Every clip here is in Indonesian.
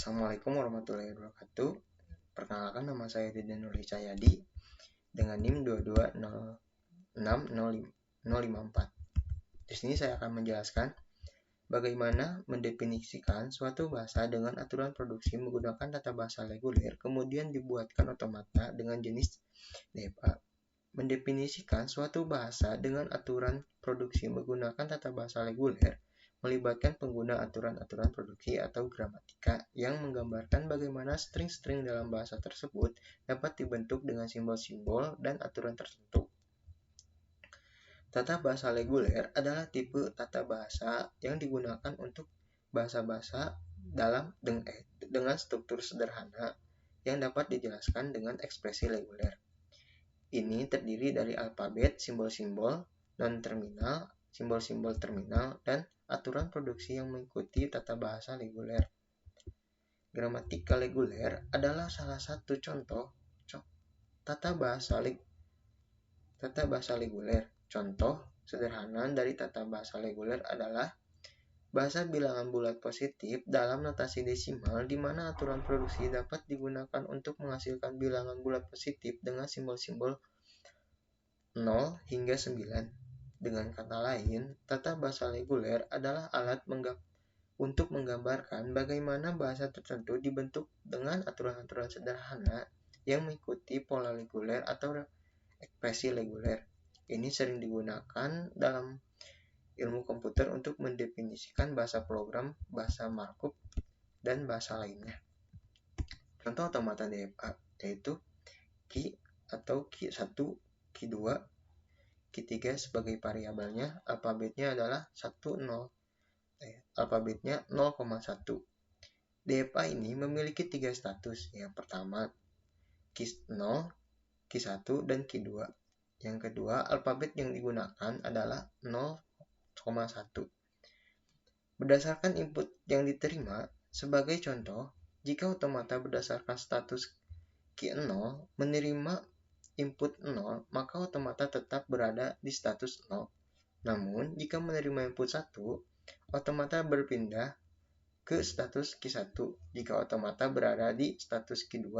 Assalamualaikum warahmatullahi wabarakatuh. Perkenalkan, nama saya Deden Nurli Cahyadi dengan NIM 2206054. Di sini saya akan menjelaskan bagaimana mendefinisikan suatu bahasa dengan aturan produksi menggunakan tata bahasa reguler, kemudian dibuatkan otomata dengan jenis DFA. Mendefinisikan suatu bahasa dengan aturan produksi menggunakan tata bahasa reguler melibatkan pengguna aturan-aturan produksi atau gramatika yang menggambarkan bagaimana string-string dalam bahasa tersebut dapat dibentuk dengan simbol-simbol dan aturan tertentu. Tata bahasa reguler adalah tipe tata bahasa yang digunakan untuk bahasa-bahasa dengan struktur sederhana yang dapat dijelaskan dengan ekspresi reguler. Ini terdiri dari alfabet, simbol-simbol non-terminal, simbol-simbol terminal, dan aturan produksi yang mengikuti tata bahasa reguler. Gramatika reguler adalah salah satu contoh tata bahasa reguler. Contoh sederhana dari tata bahasa reguler adalah bahasa bilangan bulat positif dalam notasi desimal di mana aturan produksi dapat digunakan untuk menghasilkan bilangan bulat positif dengan simbol-simbol 0 hingga 9. Dengan kata lain, tata bahasa reguler adalah alat untuk menggambarkan bagaimana bahasa tertentu dibentuk dengan aturan-aturan sederhana yang mengikuti pola reguler atau ekspresi reguler. Ini sering digunakan dalam ilmu komputer untuk mendefinisikan bahasa program, bahasa markup, dan bahasa lainnya. Contoh otomata DFA yaitu Ki atau Ki1, Ki2, Ki3 sebagai variabelnya, alfabetnya adalah 0,1. DFA ini memiliki 3 status. Yang pertama, Ki0, Ki1, dan Ki2. Yang kedua, alfabet yang digunakan adalah 0,1. Berdasarkan input yang diterima, sebagai contoh, jika otomata berdasarkan status Ki0 menerima input 0, maka otomata tetap berada di status 0. Namun, jika menerima input 1, otomata berpindah ke status Ki1. Jika otomata berada di status Ki2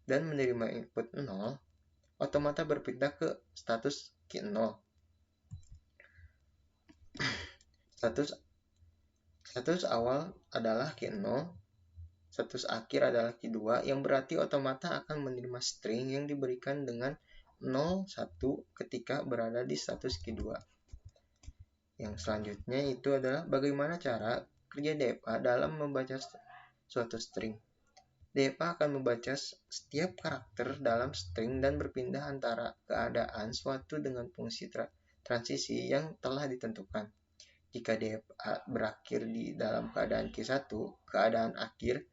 dan menerima input 0, otomata berpindah ke status Ki0. Status awal adalah Ki0, status akhir adalah Ki2, yang berarti otomata akan menerima string yang diberikan dengan 0, 1 ketika berada di status Ki2. Yang selanjutnya itu adalah bagaimana cara kerja DFA dalam membaca suatu string. DFA akan membaca setiap karakter dalam string dan berpindah antara keadaan suatu dengan fungsi transisi yang telah ditentukan. Jika DFA berakhir di dalam keadaan Ki1, keadaan akhir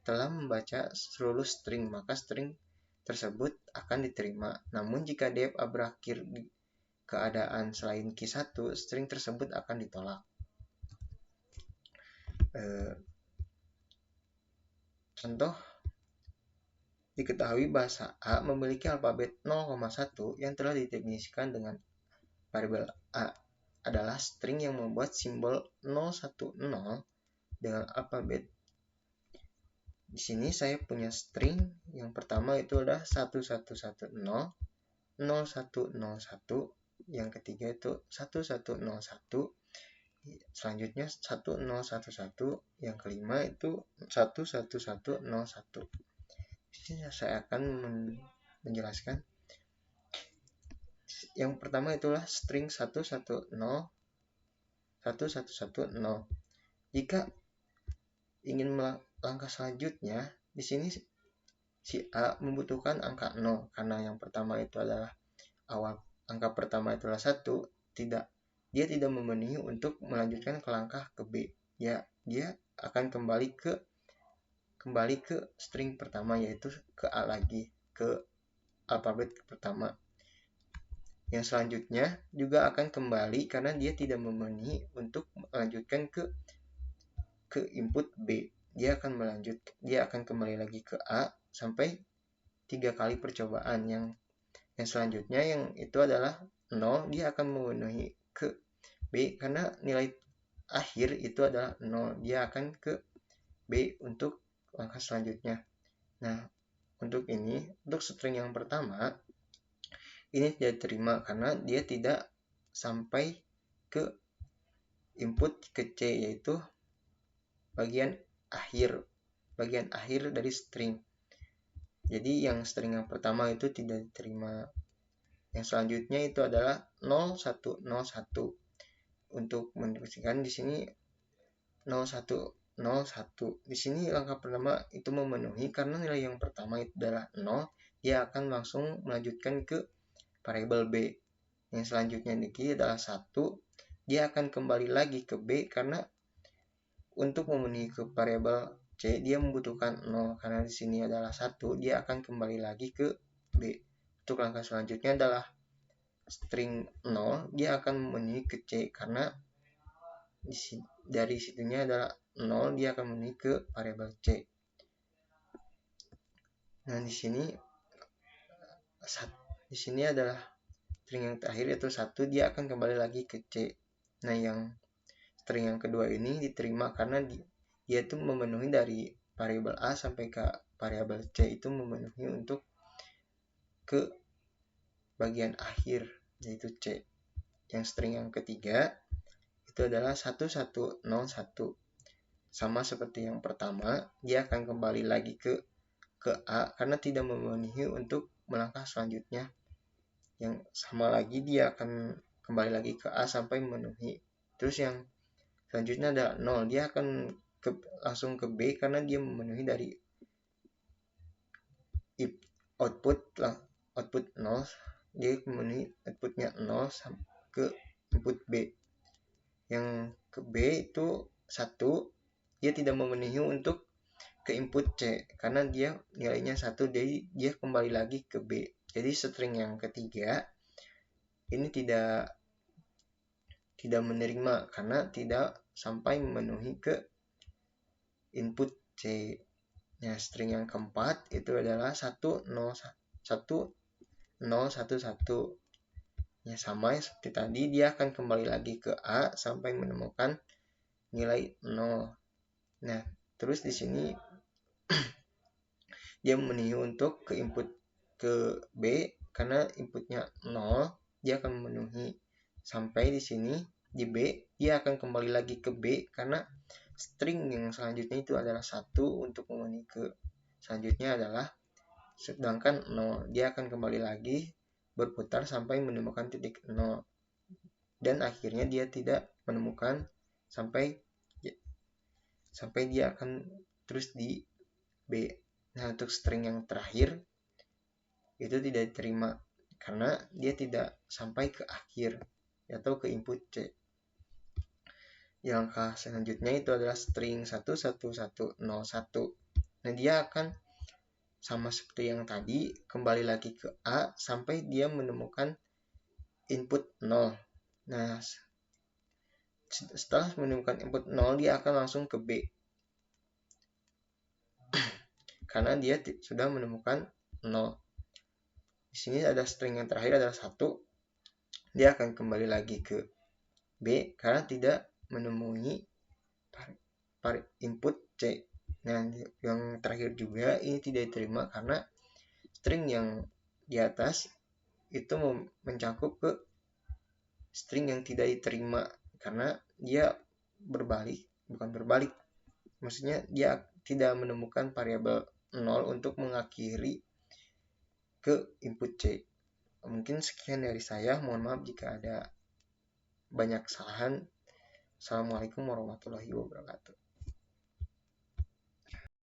telah membaca seluruh string, maka string tersebut akan diterima. Namun jika DFA berakhir di keadaan selain Ki1, string tersebut akan ditolak. Contoh, diketahui bahasa A memiliki alfabet 0,1 yang telah didefinisikan dengan variabel A adalah string yang membuat simbol 010 dengan alfabet. Di sini saya punya string yang pertama itu adalah 1110, 0101, yang ketiga itu 1101, selanjutnya 1011, yang kelima itu 11101. Di sini saya akan menjelaskan. Yang pertama itulah string 110, 1110. Jika ingin langkah selanjutnya, di sini si A membutuhkan angka 0 karena yang pertama itu adalah awal angka pertama itu adalah 1, dia tidak memenuhi untuk melanjutkan ke langkah ke B. Ya, dia akan kembali ke string pertama yaitu ke A lagi, ke alfabet pertama. Yang selanjutnya juga akan kembali karena dia tidak memenuhi untuk melanjutkan ke input B. Dia akan kembali lagi ke A sampai 3 kali percobaan. Yang selanjutnya yang itu adalah 0, dia akan memenuhi ke B karena nilai akhir itu adalah 0. Dia akan ke B untuk langkah selanjutnya. Nah, untuk string yang pertama, ini tidak diterima karena dia tidak sampai ke input ke C, yaitu bagian akhir dari string. Jadi yang string yang pertama itu tidak diterima. Yang selanjutnya itu adalah 0101. Untuk mendeskripsikan di sini 0101. Di sini langkah pertama itu memenuhi karena nilai yang pertama itu adalah 0, dia akan langsung melanjutkan ke variabel B. Yang selanjutnya ini adalah 1, dia akan kembali lagi ke B karena untuk memenuhi ke variabel C dia membutuhkan 0, karena di sini adalah 1, dia akan kembali lagi ke B. Untuk langkah selanjutnya adalah string 0, dia akan memenuhi ke C karena dari situnya adalah 0, dia akan memenuhi ke variabel C. Nah, di sini adalah string yang terakhir yaitu 1, dia akan kembali lagi ke C. Nah, yang string yang kedua ini diterima karena dia itu memenuhi dari variabel A sampai ke variabel C itu memenuhi untuk ke bagian akhir yaitu C. Yang string yang ketiga itu adalah 1101. Sama seperti yang pertama, dia akan kembali lagi ke A karena tidak memenuhi untuk melangkah selanjutnya. Yang sama lagi dia akan kembali lagi ke A sampai memenuhi. Terus yang selanjutnya adalah 0, dia akan langsung ke B karena dia memenuhi dari output 0, dia memenuhi outputnya 0 ke input B. Yang ke B itu 1, dia tidak memenuhi untuk ke input C karena dia nilainya 1, jadi dia kembali lagi ke B. Jadi string yang ketiga ini tidak menerima karena tidak sampai memenuhi ke input C. Nah, string yang keempat itu adalah 1011. Ya, sama seperti tadi, dia akan kembali lagi ke A sampai menemukan nilai 0. Nah, terus di sini dia memenuhi untuk ke input ke B karena inputnya 0, dia akan memenuhi sampai di sini. Di B dia akan kembali lagi ke B karena string yang selanjutnya itu adalah 1 untuk memenuhi ke selanjutnya adalah, sedangkan 0 dia akan kembali lagi berputar sampai menemukan titik 0 dan akhirnya dia tidak menemukan sampai dia akan terus di B. Nah, untuk string yang terakhir itu tidak diterima karena dia tidak sampai ke akhir atau ke input C. Yang langkah selanjutnya itu adalah string 11101. Nah, dia akan sama seperti yang tadi, kembali lagi ke A sampai dia menemukan input 0. Nah, setelah menemukan input 0, dia akan langsung ke B karena dia sudah menemukan 0. Di sini ada string yang terakhir adalah 1. Dia akan kembali lagi ke B karena tidak menemui input C. Nah, yang terakhir juga ini tidak diterima karena string yang di atas itu mencakup ke string yang tidak diterima karena dia maksudnya dia tidak menemukan variabel 0 untuk mengakhiri ke input C. Mungkin sekian dari saya, mohon maaf jika ada banyak kesalahan. Assalamualaikum warahmatullahi wabarakatuh.